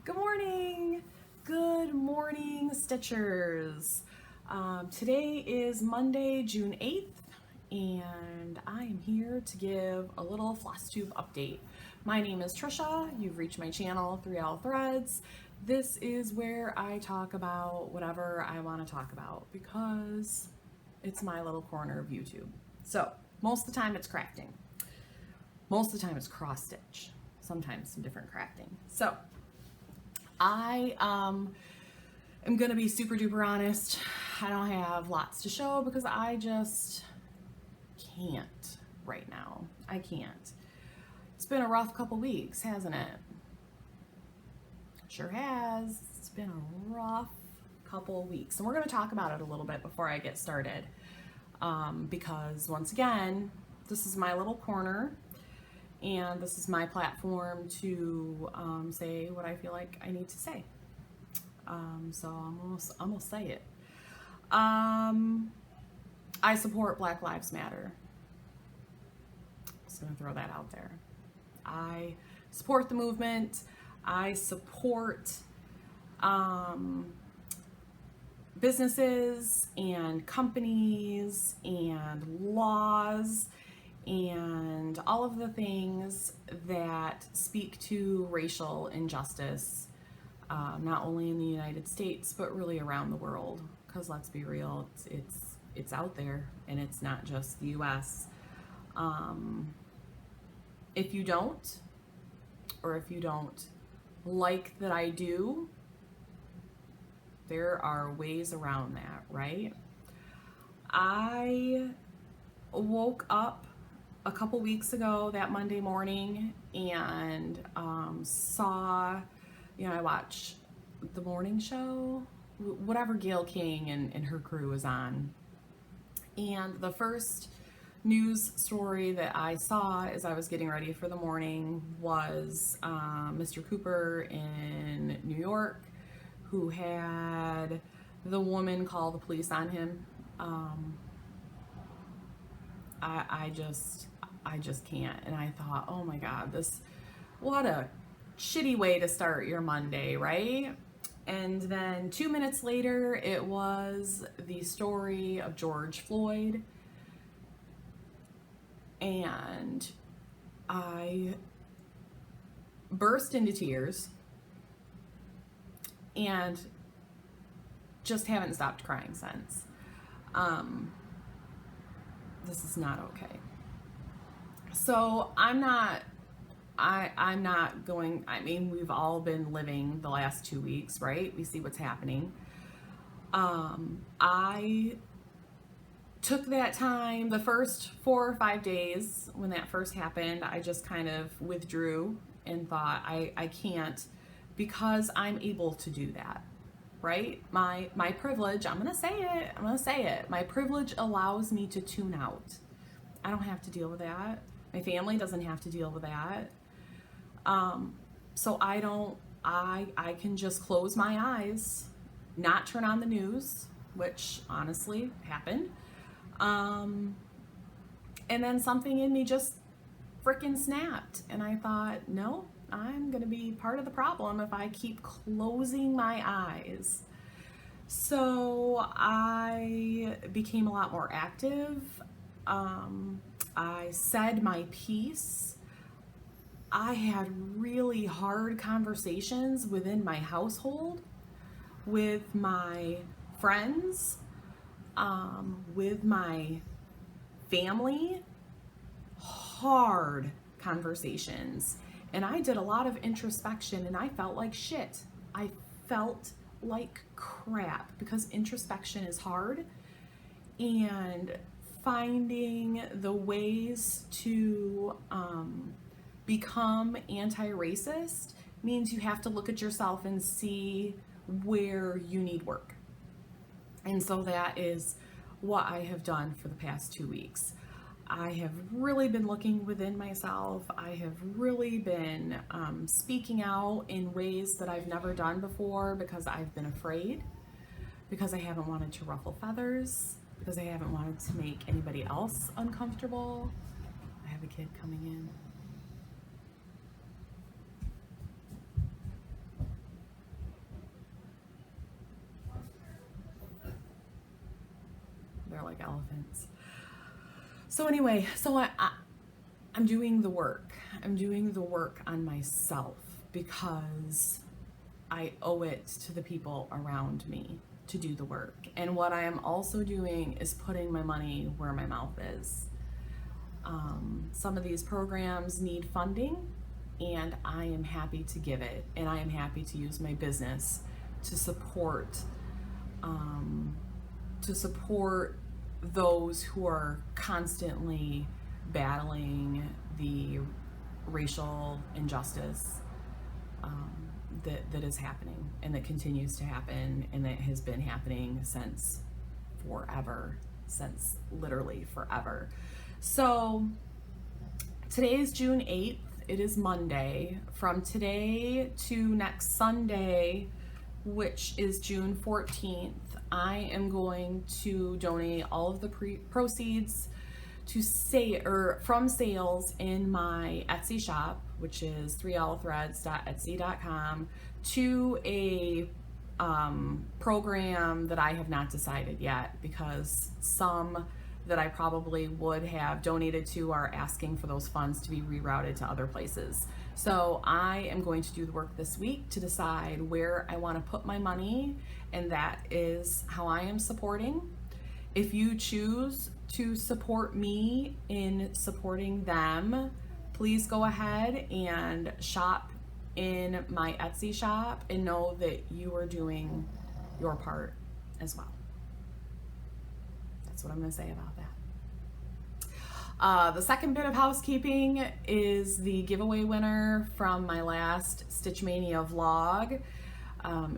Good morning. Good morning, Stitchers. Today is Monday, June 8th, and I am here to give a little Flosstube update. My name is Trisha. You've reached my channel, 3L Threads. This is where I talk about whatever I want to talk about because it's my little corner of YouTube. So, most of the time it's crafting. Most of the time it's cross stitch. Sometimes some different crafting. So, I am going to be super duper honest. I don't have lots to show because I just can't right now. I can't. It's been a rough couple weeks, hasn't it? Sure has. It's been a rough couple weeks. And we're going to talk about it a little bit before I get started. Because once again, this is my little corner. And this is my platform to say what I feel like I need to say. So I'm gonna say it. I support Black Lives Matter. Just gonna throw that out there. I support the movement. I support businesses and companies and laws and all of the things that speak to racial injustice, not only in the United States, but really around the world. Because let's be real, it's out there, and it's not just the US. If you don't, or if you don't like that I do, there are ways around that, right? I woke up a couple weeks ago that Monday morning and saw, I watch the morning show, whatever Gayle King and her crew is on. And the first news story that I saw as I was getting ready for the morning was Mr. Cooper in New York, who had the woman call the police on him. I just can't. And I thought, oh my God, what a shitty way to start your Monday, right? And then 2 minutes later, it was the story of George Floyd. And I burst into tears and just haven't stopped crying since. This is not okay. So I'm not going, we've all been living the last 2 weeks, right? We see what's happening. I took that time, the first 4 or 5 days when that first happened, I just kind of withdrew and thought I can't, because I'm able to do that, right? My privilege, I'm gonna say it. My privilege allows me to tune out. I don't have to deal with that. My family doesn't have to deal with that. So I can just close my eyes, not turn on the news, which honestly happened. And then something in me just freaking snapped. And I thought, no, I'm going to be part of the problem if I keep closing my eyes. So I became a lot more active. I said my piece. I had really hard conversations within my household, with my friends, with my family. Hard conversations. And I did a lot of introspection, and I felt like shit. I felt like crap because introspection is hard, and finding the ways to become anti-racist means you have to look at yourself and see where you need work. And so that is what I have done for the past 2 weeks. I have really been looking within myself. I have really been speaking out in ways that I've never done before because I've been afraid, because I haven't wanted to ruffle feathers, because I haven't wanted to make anybody else uncomfortable. I have a kid coming in. So anyway, I'm doing the work. I'm doing the work on myself because I owe it to the people around me to do the work. And what I am also doing is putting my money where my mouth is. Some of these programs need funding, and I am happy to give it, and I am happy to use my business to support those who are constantly battling the racial injustice that is happening and that continues to happen and that has been happening since literally forever. So today is June 8th. It is Monday. From today to next Sunday, which is June 14th, I am going to donate all of the proceeds from sales in my Etsy shop, which is 3olivethreads.etsy.com, to a program that I have not decided yet, because some that I probably would have donated to are asking for those funds to be rerouted to other places. So I am going to do the work this week to decide where I want to put my money, and that is how I am supporting. If you choose to support me in supporting them, please go ahead and shop in my Etsy shop and know that you are doing your part as well. That's what I'm going to say about that. The second bit of housekeeping is the giveaway winner from my last Stitch Mania vlog.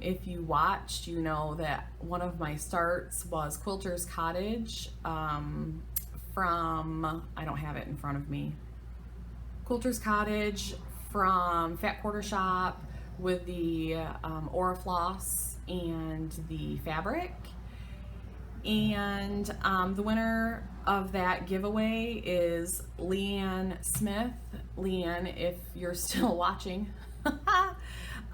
If you watched, you know that one of my starts was Quilter's Cottage from, I don't have it in front of me, Quilter's Cottage from Fat Quarter Shop with the Aura Floss and the fabric. And the winner of that giveaway is Leanne Smith. Leanne, if you're still watching,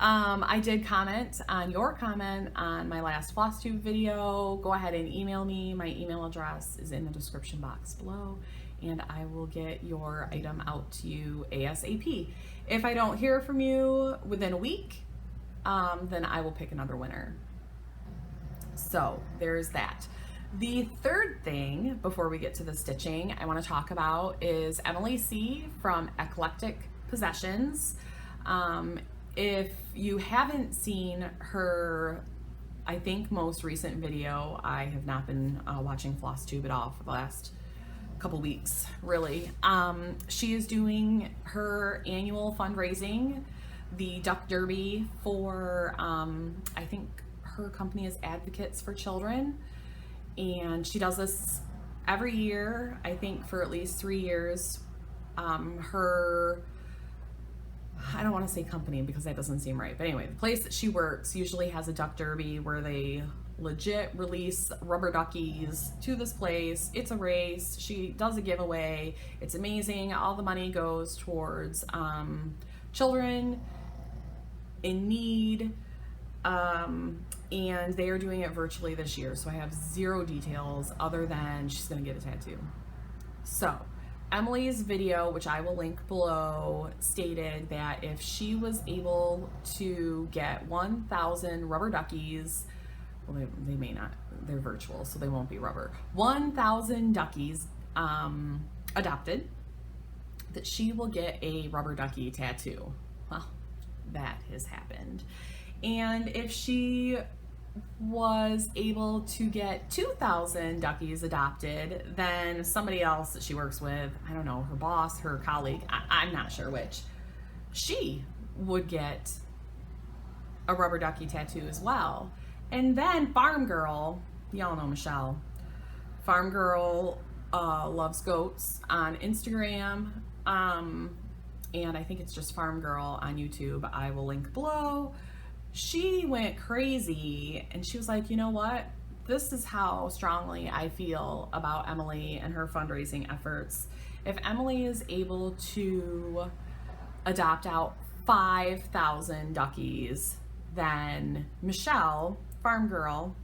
I did comment on your comment on my last Flosstube video. Go ahead and email me. My email address is in the description box below, and I will get your item out to you ASAP. If I don't hear from you within a week, then I will pick another winner. So there's that. The third thing before we get to the stitching I want to talk about is Emily C. from Eclectic Possessions. If you haven't seen her, I think, most recent video, I have not been watching Flosstube at all for the last couple weeks, really. She is doing her annual fundraising, the Duck Derby, for, I think her company is Advocates for Children. And she does this every year, I think for at least 3 years. I don't want to say company because that doesn't seem right, but anyway, the place that she works usually has a duck derby where they legit release rubber duckies to this place. It's a race. She does a giveaway. It's amazing. All the money goes towards children in need, and they are doing it virtually this year, so I have zero details other than she's gonna get a tattoo. So Emily's video, which I will link below, stated that if she was able to get 1,000 rubber duckies, well, they may not, they're virtual, so they won't be rubber, 1,000 duckies adopted, that she will get a rubber ducky tattoo. Well, that has happened. And if she was able to get 2,000 duckies adopted, then somebody else that she works with, I don't know, her boss, her colleague, I'm not sure which, she would get a rubber ducky tattoo as well. And then Farm Girl, y'all know Michelle, Farm Girl loves goats on Instagram, and I think it's just Farm Girl on YouTube. I will link below. She went crazy and she was like, you know what? This is how strongly I feel about Emily and her fundraising efforts. If Emily is able to adopt out 5,000 duckies, then Michelle, Farm Girl,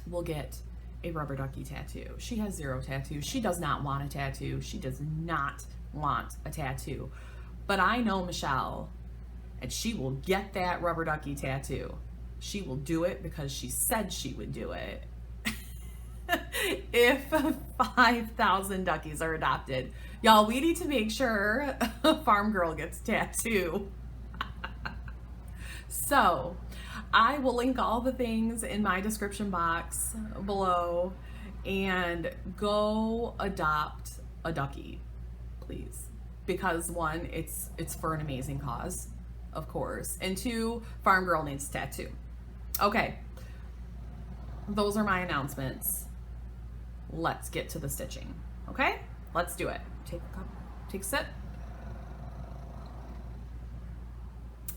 will get a rubber ducky tattoo. She has 0 tattoos. She does not want a tattoo. She does not want a tattoo. But I know Michelle, and she will get that rubber ducky tattoo. She will do it because she said she would do it. If 5,000 duckies are adopted. Y'all, we need to make sure Farm Girl gets a tattoo. So, I will link all the things in my description box below, and go adopt a ducky, please. Because 1, it's for an amazing cause, of course, and 2, Farm Girl needs a tattoo. Okay, those are my announcements. Let's get to the stitching. Okay, let's do it. Take a cup, take a sip.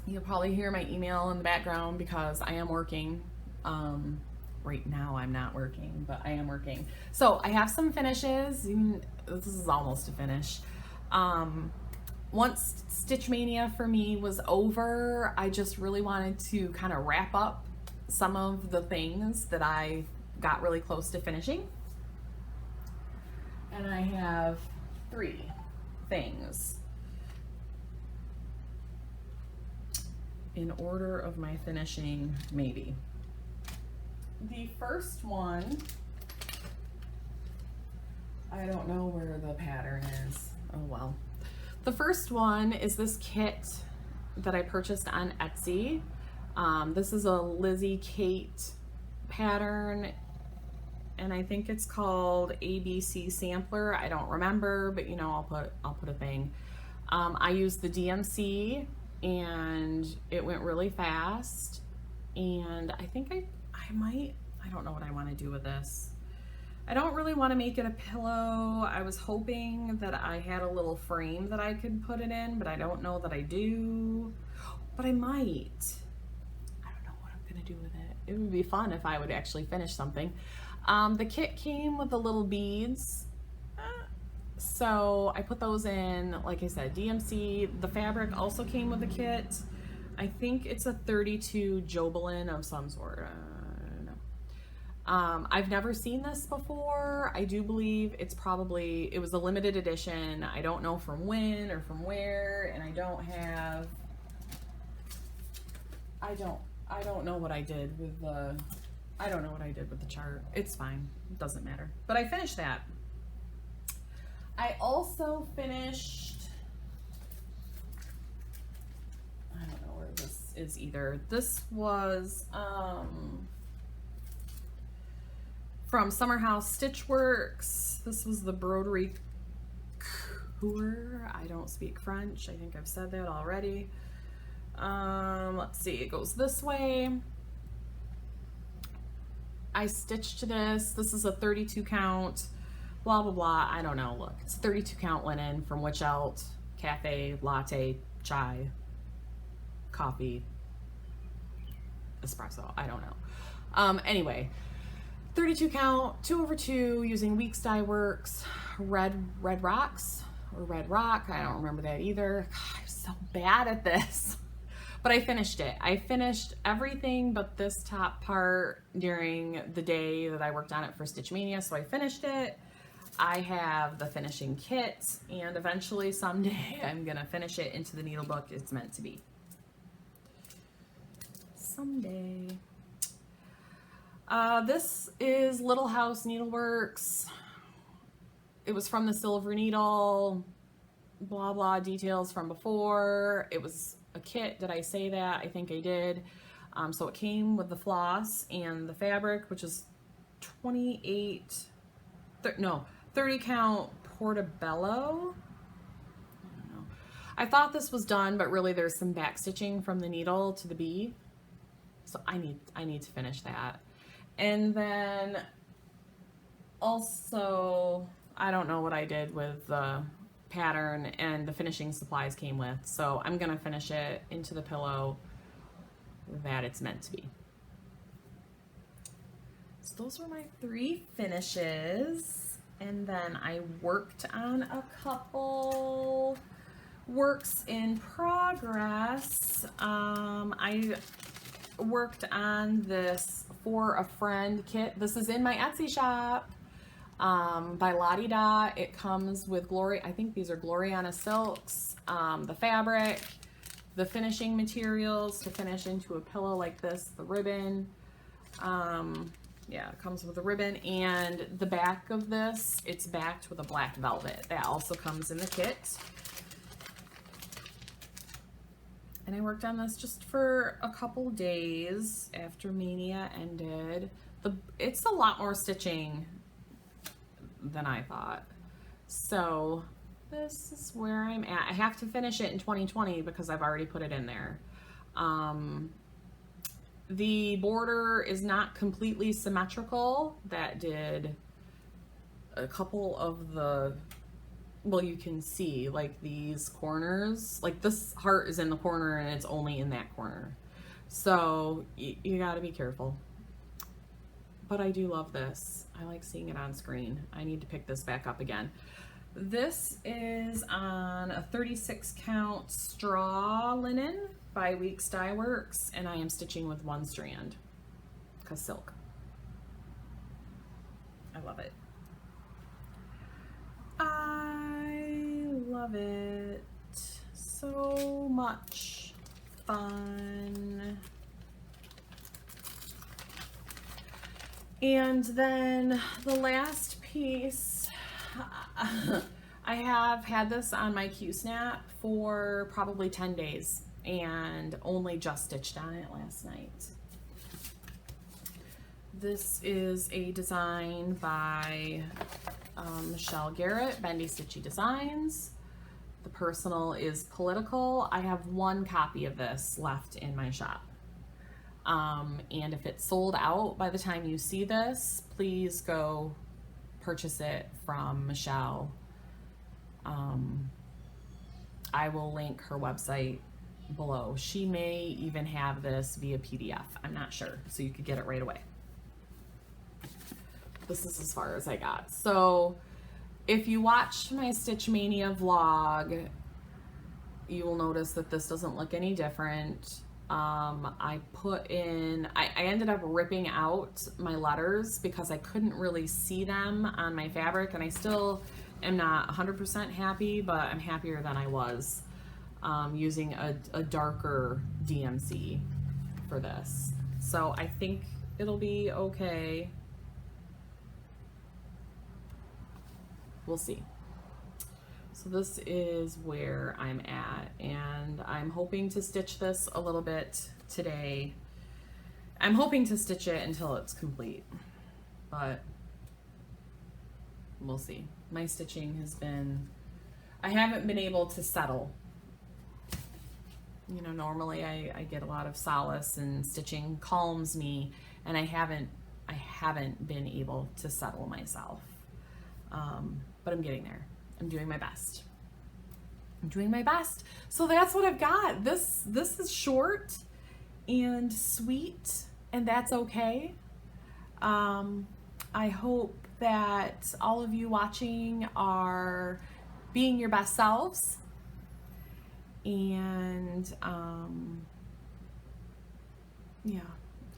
You'll probably hear my email in the background because I am working. Right now I'm not working, but I am working. So I have some finishes. This is almost a finish. Once Stitch Mania for me was over, I just really wanted to kind of wrap up some of the things that I got really close to finishing. And I have 3 things in order of my finishing, maybe. The first one, I don't know where the pattern is. Oh well. The first one is this kit that I purchased on Etsy. This is a Lizzie Kate pattern, and I think it's called ABC Sampler. I don't remember, but you know, I'll put a thing. I used the DMC, and it went really fast. And I think I might, I don't know what I want to do with this. I don't really want to make it a pillow. I was hoping that I had a little frame that I could put it in, but I don't know that I do. But I might. I don't know what I'm gonna do with it. It would be fun if I would actually finish something. The kit came with the little beads. So I put those in, like I said, DMC. The fabric also came with the kit. I think it's a 32 Jobelin of some sort. I've never seen this before. I do believe it was a limited edition. I don't know from when or from where, and I don't know what I did with the chart. It's fine. It doesn't matter. But I finished that. I also finished, I don't know where this is either. This was from Summer House Stitchworks. This was the Broderie Coeur. I don't speak French. I think I've said that already. Let's see, it goes this way. I stitched this. This is a 32 count, blah, blah, blah. I don't know. Look, it's 32 count linen from Witch Out, cafe, latte, chai, coffee, espresso. I don't know. Anyway, 32 count, 2/2 using Weeks Dye Works, Red Rocks or Red Rock. I don't remember that either. God, I'm so bad at this. But I finished it. I finished everything but this top part during the day that I worked on it for Stitch Mania, so I finished it. I have the finishing kit, and eventually someday I'm gonna finish it into the needle book it's meant to be. Someday. This is Little House Needleworks. It was from the Silver Needle, blah blah details from before. It was a kit. Did I say that? I think I did. So it came with the floss and the fabric, which is 30 count Portobello. I don't know. I thought this was done, but really there's some back stitching from the needle to the bee. So I need to finish that. And then also, I don't know what I did with the pattern and the finishing supplies came with. So I'm gonna finish it into the pillow that it's meant to be. So those were my 3 finishes. And then I worked on a couple works in progress. I worked on this For a Friend kit. This is in my Etsy shop by Lottie Dot. It comes with I think these are Gloriana silks, the fabric, the finishing materials to finish into a pillow like this, the ribbon. Yeah, it comes with a ribbon, and the back of this, it's backed with a black velvet. That also comes in the kit. And I worked on this just for a couple days after Mania ended. It's a lot more stitching than I thought. So this is where I'm at. I have to finish it in 2020 because I've already put it in there. The border is not completely symmetrical. That did a couple of the, well, you can see like these corners, like this heart is in the corner and it's only in that corner. So you gotta be careful. But I do love this. I like seeing it on screen. I need to pick this back up again. This is on a 36 count straw linen by Weeks Dye Works, and I am stitching with 1 strand because silk. I love it. I love it. So much fun. And then the last piece, I have had this on my Q-snap for probably 10 days and only just stitched on it last night. This is a design by Michelle Garrett, Bendy Stitchy Designs. The personal is Political. I have 1 copy of this left in my shop. And if it's sold out by the time you see this, please go purchase it from Michelle. I will link her website below. She may even have this via PDF. I'm not sure, so you could get it right away. This is as far as I got. So if you watch my Stitch Mania vlog, you will notice that this doesn't look any different. I ended up ripping out my letters because I couldn't really see them on my fabric, and I still am not 100% happy, but I'm happier than I was using a darker DMC for this. So I think it'll be okay. We'll see. So this is where I'm at, and I'm hoping to stitch this a little bit today. I'm hoping to stitch it until it's complete, but we'll see. My stitching has been, I haven't been able to settle. You know, normally I get a lot of solace and stitching calms me, and I haven't been able to settle myself. But I'm getting there. I'm doing my best. I'm doing my best. So that's what I've got. This is short and sweet, and that's okay. I hope that all of you watching are being your best selves, and yeah,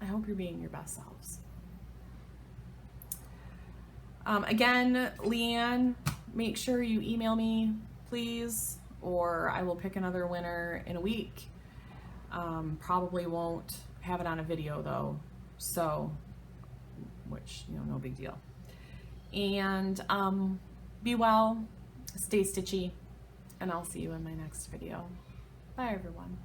I hope you're being your best selves. Again, Leanne, make sure you email me, please, or I will pick another winner in a week. Probably won't have it on a video though, so, which, you know, no big deal. And be well, stay stitchy, and I'll see you in my next video. Bye, everyone.